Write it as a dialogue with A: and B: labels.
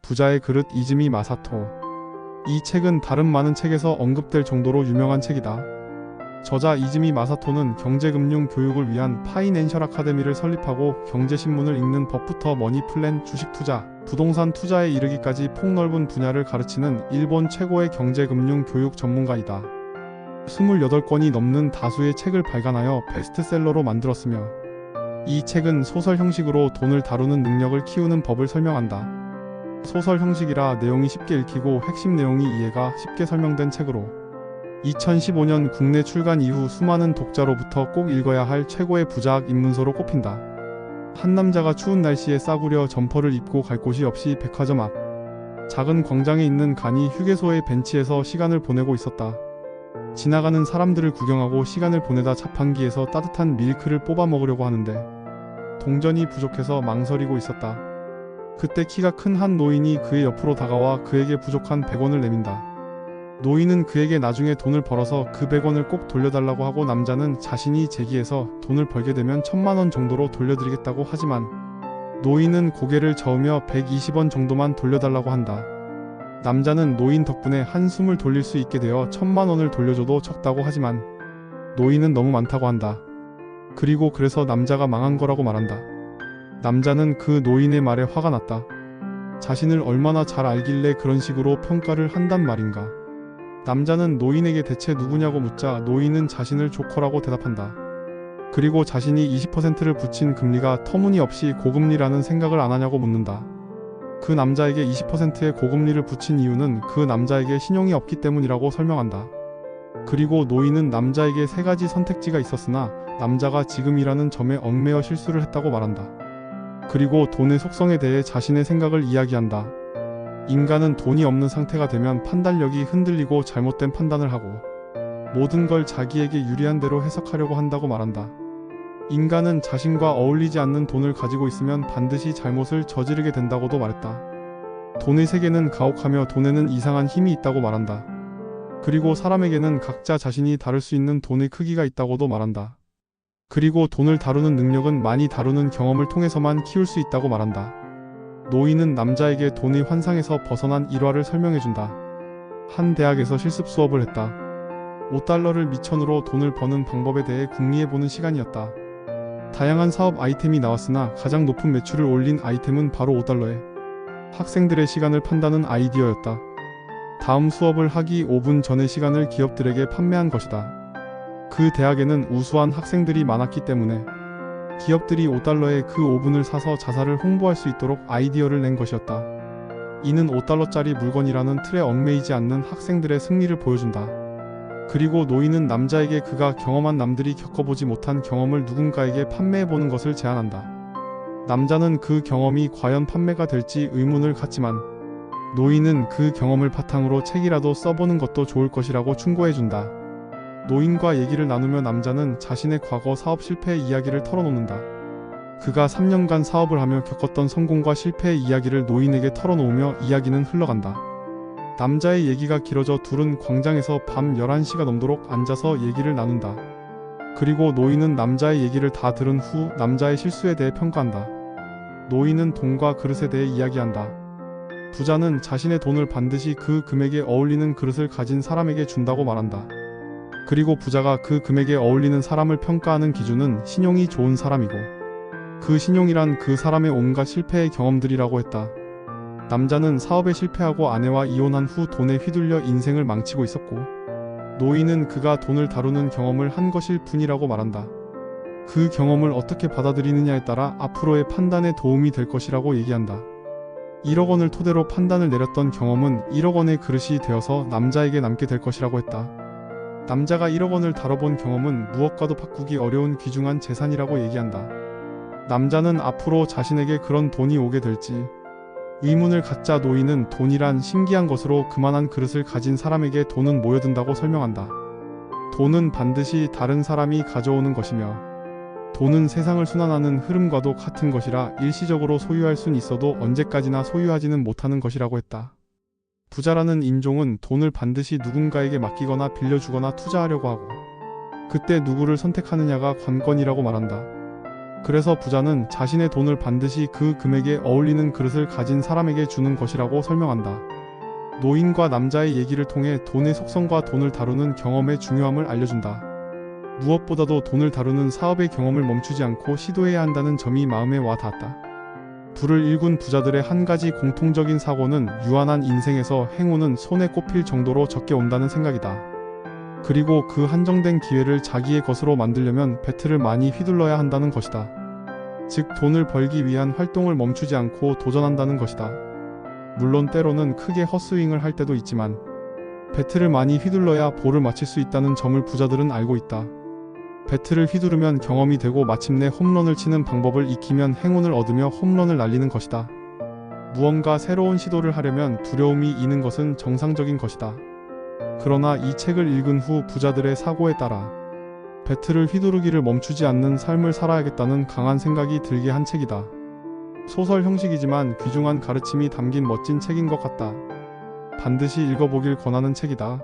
A: 부자의 그릇 이즈미 마사토. 이 책은 다른 많은 책에서 언급될 정도로 유명한 책이다. 저자 이즈미 마사토는 경제금융 교육을 위한 파이낸셜 아카데미를 설립하고 경제신문을 읽는 법부터 머니플랜, 주식투자, 부동산 투자에 이르기까지 폭넓은 분야를 가르치는 일본 최고의 경제금융 교육 전문가이다. 28권이 넘는 다수의 책을 발간하여 베스트셀러로 만들었으며 이 책은 소설 형식으로 돈을 다루는 능력을 키우는 법을 설명한다. 소설 형식이라 내용이 쉽게 읽히고 핵심 내용이 이해가 쉽게 설명된 책으로 2015년 국내 출간 이후 수많은 독자로부터 꼭 읽어야 할 최고의 부자학 입문서로 꼽힌다. 한 남자가 추운 날씨에 싸구려 점퍼를 입고 갈 곳이 없이 백화점 앞 작은 광장에 있는 간이 휴게소의 벤치에서 시간을 보내고 있었다. 지나가는 사람들을 구경하고 시간을 보내다 자판기에서 따뜻한 밀크를 뽑아 먹으려고 하는데 동전이 부족해서 망설이고 있었다. 그때 키가 큰 한 노인이 그의 옆으로 다가와 그에게 부족한 100원을 내민다. 노인은 그에게 나중에 돈을 벌어서 그 100원을 꼭 돌려달라고 하고 남자는 자신이 재기해서 돈을 벌게 되면 1000만원 정도로 돌려드리겠다고 하지만 노인은 고개를 저으며 120원 정도만 돌려달라고 한다. 남자는 노인 덕분에 한숨을 돌릴 수 있게 되어 1000만원을 돌려줘도 적다고 하지만 노인은 너무 많다고 한다. 그리고 그래서 남자가 망한 거라고 말한다. 남자는 그 노인의 말에 화가 났다. 자신을 얼마나 잘 알길래 그런 식으로 평가를 한단 말인가. 남자는 노인에게 대체 누구냐고 묻자 노인은 자신을 조커라고 대답한다. 그리고 자신이 20%를 붙인 금리가 터무니없이 고금리라는 생각을 안 하냐고 묻는다. 그 남자에게 20%의 고금리를 붙인 이유는 그 남자에게 신용이 없기 때문이라고 설명한다. 그리고 노인은 남자에게 3가지 선택지가 있었으나 남자가 지금 일하는 점에 얽매여 실수를 했다고 말한다. 그리고 돈의 속성에 대해 자신의 생각을 이야기한다. 인간은 돈이 없는 상태가 되면 판단력이 흔들리고 잘못된 판단을 하고 모든 걸 자기에게 유리한 대로 해석하려고 한다고 말한다. 인간은 자신과 어울리지 않는 돈을 가지고 있으면 반드시 잘못을 저지르게 된다고도 말했다. 돈의 세계는 가혹하며 돈에는 이상한 힘이 있다고 말한다. 그리고 사람에게는 각자 자신이 다룰 수 있는 돈의 크기가 있다고도 말한다. 그리고 돈을 다루는 능력은 많이 다루는 경험을 통해서만 키울 수 있다고 말한다. 노인은 남자에게 돈의 환상에서 벗어난 일화를 설명해준다. 한 대학에서 실습 수업을 했다. 5달러를 미천으로 돈을 버는 방법에 대해 궁리해보는 시간이었다. 다양한 사업 아이템이 나왔으나 가장 높은 매출을 올린 아이템은 바로 5달러에 학생들의 시간을 판다는 아이디어였다. 다음 수업을 하기 5분 전의 시간을 기업들에게 판매한 것이다. 그 대학에는 우수한 학생들이 많았기 때문에 기업들이 5달러에 그 5분을 사서 자사를 홍보할 수 있도록 아이디어를 낸 것이었다. 이는 5달러짜리 물건이라는 틀에 얽매이지 않는 학생들의 승리를 보여준다. 그리고 노인은 남자에게 그가 경험한 남들이 겪어보지 못한 경험을 누군가에게 판매해보는 것을 제안한다. 남자는 그 경험이 과연 판매가 될지 의문을 갖지만 노인은 그 경험을 바탕으로 책이라도 써보는 것도 좋을 것이라고 충고해준다. 노인과 얘기를 나누며 남자는 자신의 과거 사업 실패의 이야기를 털어놓는다. 그가 3년간 사업을 하며 겪었던 성공과 실패의 이야기를 노인에게 털어놓으며 이야기는 흘러간다. 남자의 얘기가 길어져 둘은 광장에서 밤 11시가 넘도록 앉아서 얘기를 나눈다. 그리고 노인은 남자의 얘기를 다 들은 후 남자의 실수에 대해 평가한다. 노인은 돈과 그릇에 대해 이야기한다. 부자는 자신의 돈을 반드시 그 금액에 어울리는 그릇을 가진 사람에게 준다고 말한다. 그리고 부자가 그 금액에 어울리는 사람을 평가하는 기준은 신용이 좋은 사람이고 그 신용이란 그 사람의 온갖 실패의 경험들이라고 했다. 남자는 사업에 실패하고 아내와 이혼한 후 돈에 휘둘려 인생을 망치고 있었고 노인은 그가 돈을 다루는 경험을 한 것일 뿐이라고 말한다. 그 경험을 어떻게 받아들이느냐에 따라 앞으로의 판단에 도움이 될 것이라고 얘기한다. 1억 원을 토대로 판단을 내렸던 경험은 1억 원의 그릇이 되어서 남자에게 남게 될 것이라고 했다. 남자가 1억 원을 다뤄본 경험은 무엇과도 바꾸기 어려운 귀중한 재산이라고 얘기한다. 남자는 앞으로 자신에게 그런 돈이 오게 될지 의문을 갖자 노인은 돈이란 신기한 것으로 그만한 그릇을 가진 사람에게 돈은 모여든다고 설명한다. 돈은 반드시 다른 사람이 가져오는 것이며 돈은 세상을 순환하는 흐름과도 같은 것이라 일시적으로 소유할 순 있어도 언제까지나 소유하지는 못하는 것이라고 했다. 부자라는 인종은 돈을 반드시 누군가에게 맡기거나 빌려주거나 투자하려고 하고 그때 누구를 선택하느냐가 관건이라고 말한다. 그래서 부자는 자신의 돈을 반드시 그 금액에 어울리는 그릇을 가진 사람에게 주는 것이라고 설명한다. 노인과 남자의 얘기를 통해 돈의 속성과 돈을 다루는 경험의 중요함을 알려준다. 무엇보다도 돈을 다루는 사업의 경험을 멈추지 않고 시도해야 한다는 점이 마음에 와 닿았다. 불을 일군 부자들의 한 가지 공통적인 사고는 유한한 인생에서 행운은 손에 꼽힐 정도로 적게 온다는 생각이다. 그리고 그 한정된 기회를 자기의 것으로 만들려면 배틀을 많이 휘둘러야 한다는 것이다. 즉 돈을 벌기 위한 활동을 멈추지 않고 도전한다는 것이다. 물론 때로는 크게 헛스윙을 할 때도 있지만 배틀을 많이 휘둘러야 볼을 맞힐 수 있다는 점을 부자들은 알고 있다. 배틀을 휘두르면 경험이 되고 마침내 홈런을 치는 방법을 익히면 행운을 얻으며 홈런을 날리는 것이다. 무언가 새로운 시도를 하려면 두려움이 있는 것은 정상적인 것이다. 그러나 이 책을 읽은 후 부자들의 사고에 따라 배틀을 휘두르기를 멈추지 않는 삶을 살아야겠다는 강한 생각이 들게 한 책이다. 소설 형식이지만 귀중한 가르침이 담긴 멋진 책인 것 같다. 반드시 읽어보길 권하는 책이다.